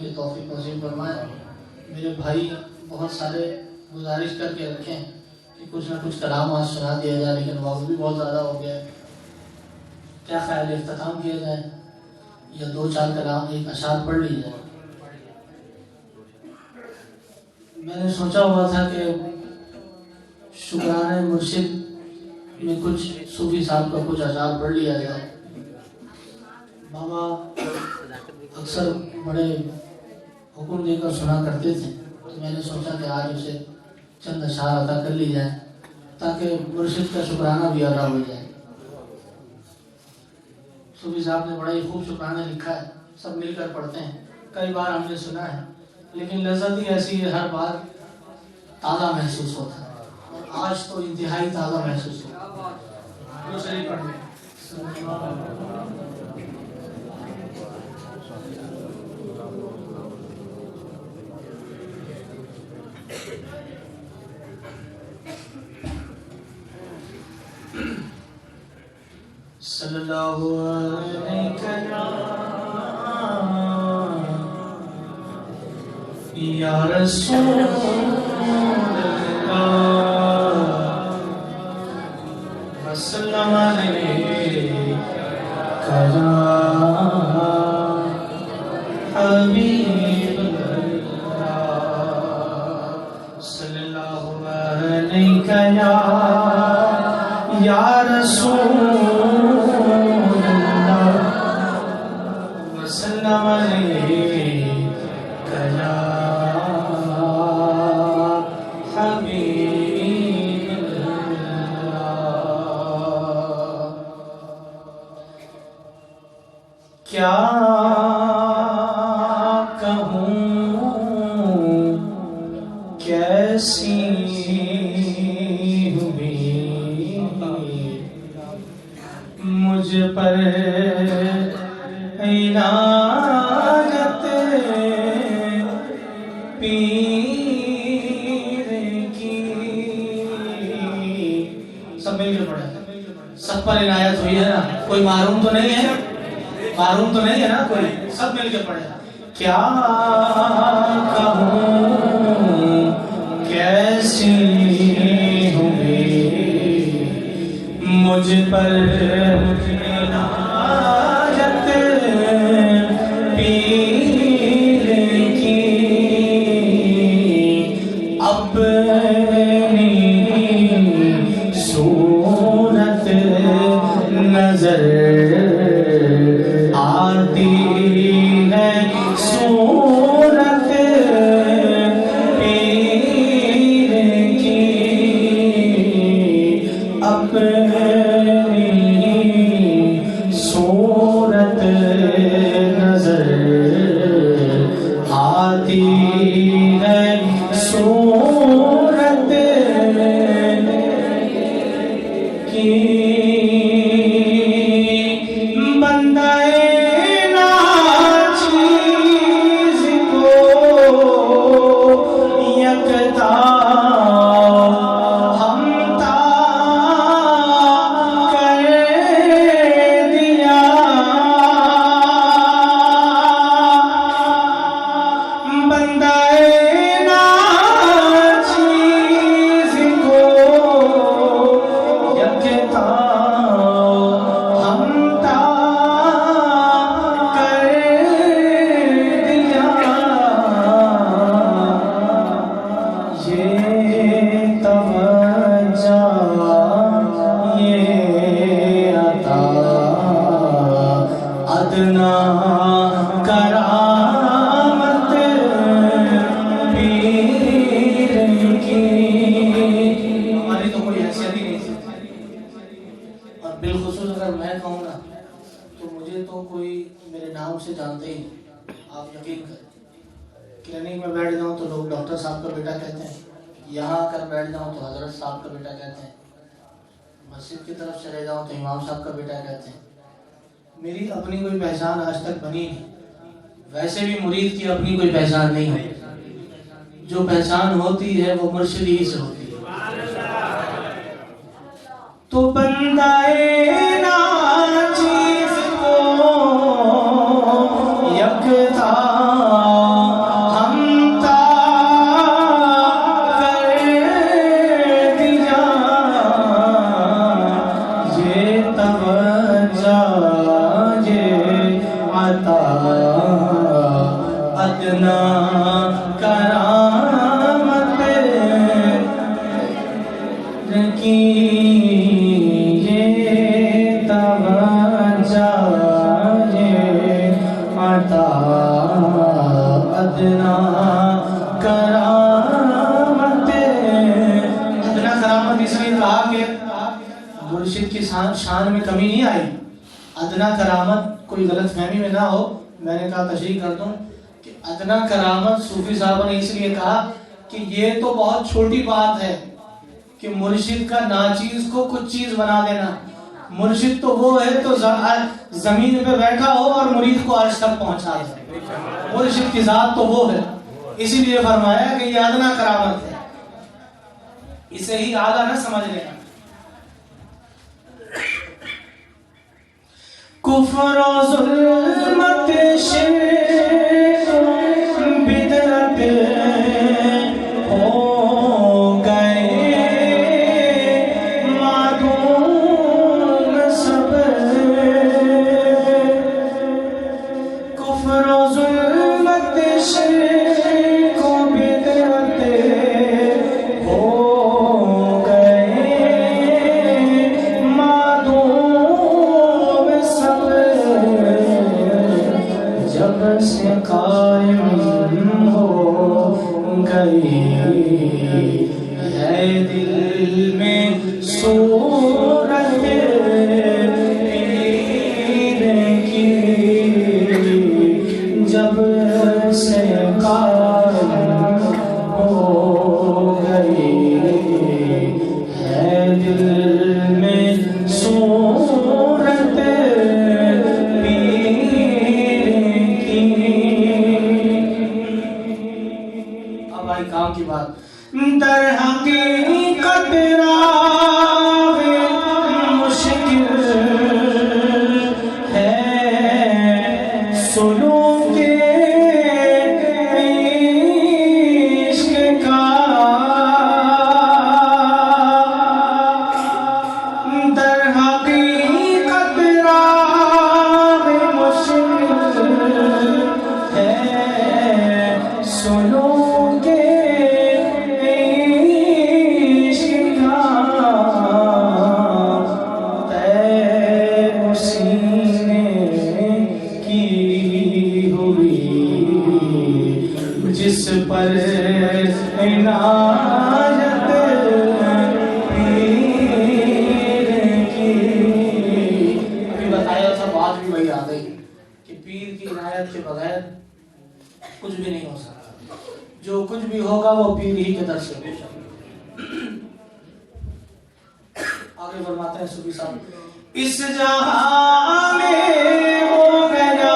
की तौफीक नसीब फरमाए। मेरे भाई बहुत सारे गुजारिश करके रखें कि कुछ ना कुछ कलाम आज सुना दिया जाए, लेकिन वक्त भी बहुत ज़्यादा हो गया है। क्या ख्याल है, इख्तिताम किया जाए या दो चार कलाम एक अशार पढ़ ली जाए? मैंने सोचा हुआ था कि शुक्राने मुर्शिद में कुछ सूफी साहब का कुछ अशार पढ़ लिया जाए। बाबा अक्सर बड़े हुक्म देकर सुना करते थे, तो मैंने सोचा कि आज उसे चंद अशार अदा कर ली जाए ताकि मुर्शिद का शुक्राना भी अदा हो जाए। सूफी साहब ने बड़ा ही खूब शुक्राना लिखा है, सब मिलकर पढ़ते हैं। कई बार हमने सुना है, लेकिन लज़्ज़त ही ऐसी है, हर बार ताज़ा महसूस होता है, और आज तो इंतहाई ताज़ा महसूस होता है। दूसरी पढ़ लें। सल्लल्लाहु अलैहि या रसूल अल्लाह वसल्लम अलैका या हबीब अल्लाह सल्लल्लाहु अलैका या रसूल क्या कहूँ कैसी हुई मुझ पर इनायत पीर की। सब मिलकर पढ़े, सब पर इनायत हुई है ना, कोई मारूम तो नहीं है, मारूम तो नहीं है ना कोई, सब मिलकर पढ़े। क्या कहूँ कैसी हुई मुझ पर इनायत पीर की। अपनी सूरत नजर आती है, सूरत पीर की। अपनी सूरत नजर आती है, सूरत की। करामत पीर की। हमारी तो कोई हैसियत ही नहीं थी, और बिलखुसूस अगर मैं कहूँ ना तो मुझे तो कोई मेरे नाम से जानते ही नहीं। आप यकीन करें, क्लिनिक में बैठ जाऊँ तो लोग डॉक्टर साहब का बेटा कहते हैं, यहाँ आकर बैठ जाऊँ तो हजरत साहब का बेटा कहते हैं, मस्जिद की तरफ चले जाऊँ तो इमाम साहब का बेटा कहते हैं। मेरी अपनी कोई पहचान आज तक बनी नहीं, वैसे भी मुरीद की अपनी कोई पहचान नहीं होती। जो पहचान होती है वो मुर्शिद ही से होती है। तो बंदाए नाचीज़ को यकता अदना करामत की ये तवज्जो ये अता अदना करामत। अदना करामत इसलिए कहा कि मुर्शिद की शान में कमी नहीं आई। अदना करामत कोई गलत फहमी में ना हो, मैंने कहा तशरीह कर दूं कि अदना करामत सूफी साहब ने इसलिए कहा कि ये तो बहुत छोटी बात है कि मुर्शिद का नाचीज को कुछ चीज बना देना। मुर्शिद तो वो है तो जमीन पे बैठा हो और मुरीद को अर्श तक पहुंचा दे। मुर्शिद की जात तो वो है, इसीलिए फरमाया कि ये अदना करामत है, इसे ही आला न समझ लेना। कुफ्र ज़ुल्मत शिर्क बिदअत हो गए मादूम सब। कुफ्र ज़ुल्मत शिर्क बिदअत हो से कायम हो गई है दिल में सूरत पीर की। जब से कायम हो गई है दिल में सूरत काम की बात। दर हकीकत राह मुश्किल है सुलूके इश्क का। दर हकीकत राह मुश्किल है सुलूके जिस पर इनायत पीर की। अभी बताया था, बात भी वही आ गई कि पीर की इनायत के बगैर कुछ भी नहीं हो सकता। जो कुछ भी होगा वो पीर ही के दर से होगा। आगे फरमाते हैं सूफी साहब, इस जहां में हो गया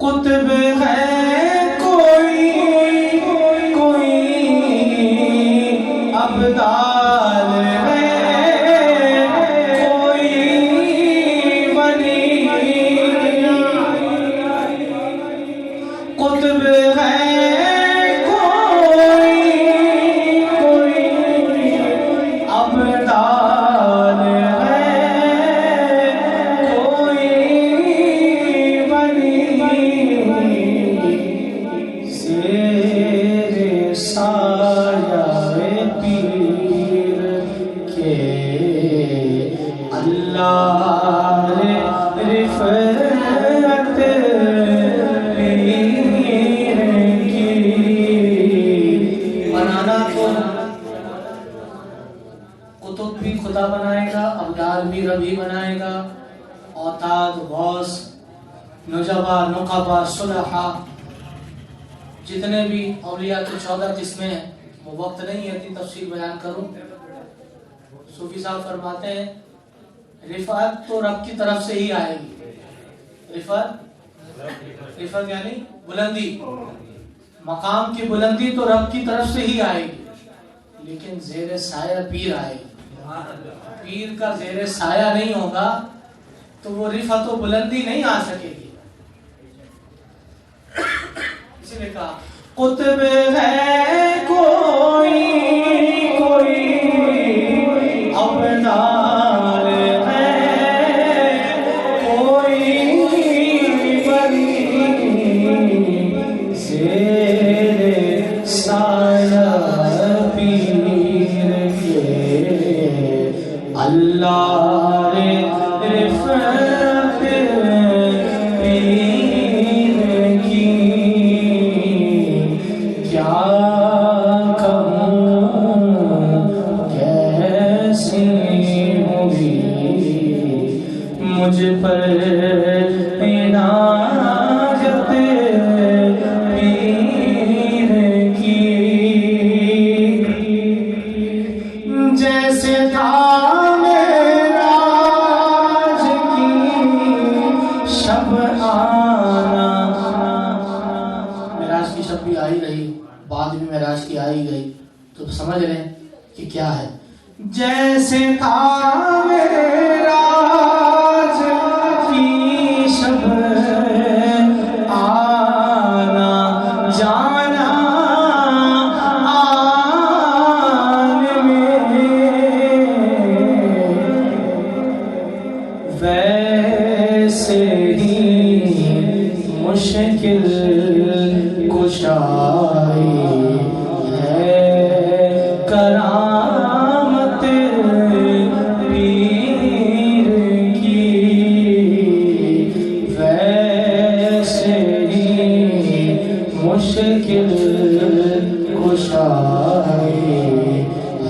कुतुब है कोई कोई अब्दाल है कोई वली। कुतुब है कोई कोई अब्दाल है कोई वली। शेर साया पीर के अल्लाह रिफ़अत पीर की। खुदा बनाएगा, अब्दाल भी रबी बनाएगा, औताद, गौस, नुजबा, नुकबा, सुलहा, जितने भी औलिया की 14 किस्में हैं, वो वक्त नहीं है इतनी तफसील बयान करूं। सूफी साहब फरमाते हैं रिफात तो रब की तरफ से ही आएगी। रिफात यानी बुलंदी, मकाम की बुलंदी तो रब की तरफ से ही आएगी, लेकिन जेरे साया पीर आएगी। पीर का जेरे साया नहीं होगा तो वो रिफत और बुलंदी नहीं आ सकेगी। इसलिए कहा कुतुब है कोई अब्दाल है कोई बनी जेरे साया पीर के अल्लाह रे रिफत पीर की क्या कहूँ कैसी हुई मुझ पर इनायत पीर की। जैसे था मेराज की शब आना, मेराज की शब भी आई रही, बाद में मेराज की आई गई, तो समझ रहे हैं कि क्या है। जैसे था मेराज की शब आना जाना आन में, वैसे ही मुश्किल कुशाई है करामत पीर की। वैसे ही मुश्किल कुशाई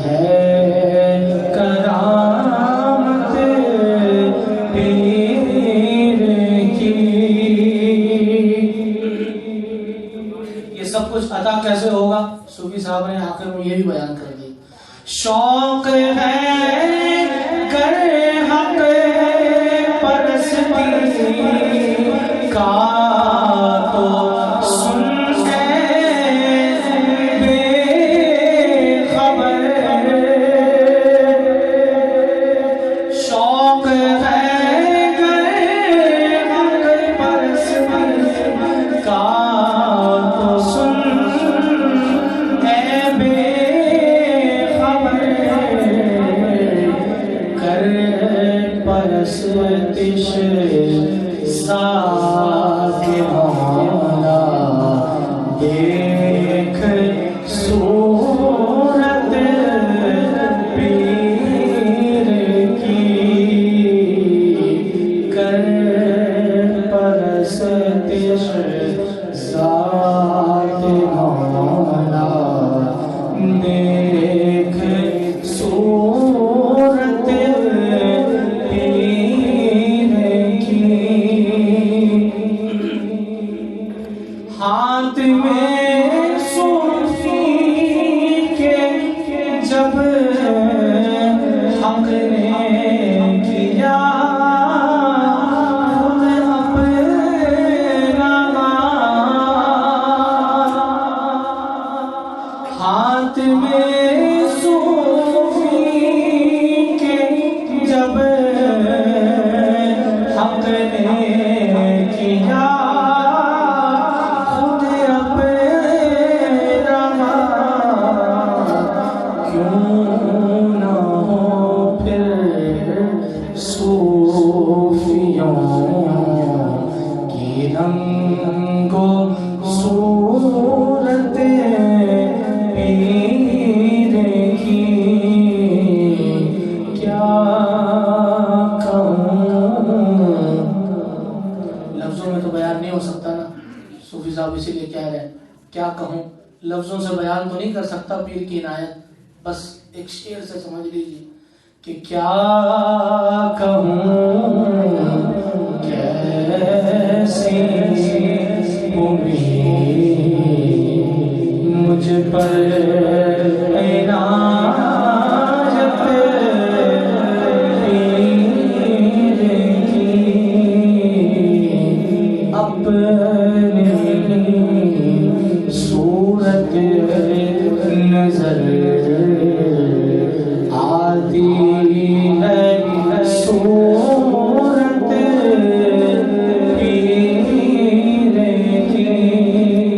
है करामत पीर की। ये सब कुछ अता कैसे होगा? सूफी साहब ने आखिर में ये भी बयान कर दी। शौक है कर हक परस्ती का तो सुन बेखबर। शौक है कर हक परस्ती का तो सुन परस्तिश साथ मौला देख सूरत पीर की। कर परस्तिश साथ मौला देख सूरत हाथ में सूफी के जब हक ने किया खुद अपना, हाथ में सूफी के जब हक ने किया रंगो सूरत पीर की क्या कहूँ। लफ्जों में तो बयान नहीं हो सकता ना, सूफी साहब इसीलिए कह रहे हैं क्या कहूँ। लफ्जों से बयान तो नहीं कर सकता पीर की इनायत, बस एक शेर से समझ लीजिए। कि क्या कहूँ कैसी उम्मीद मुझ पर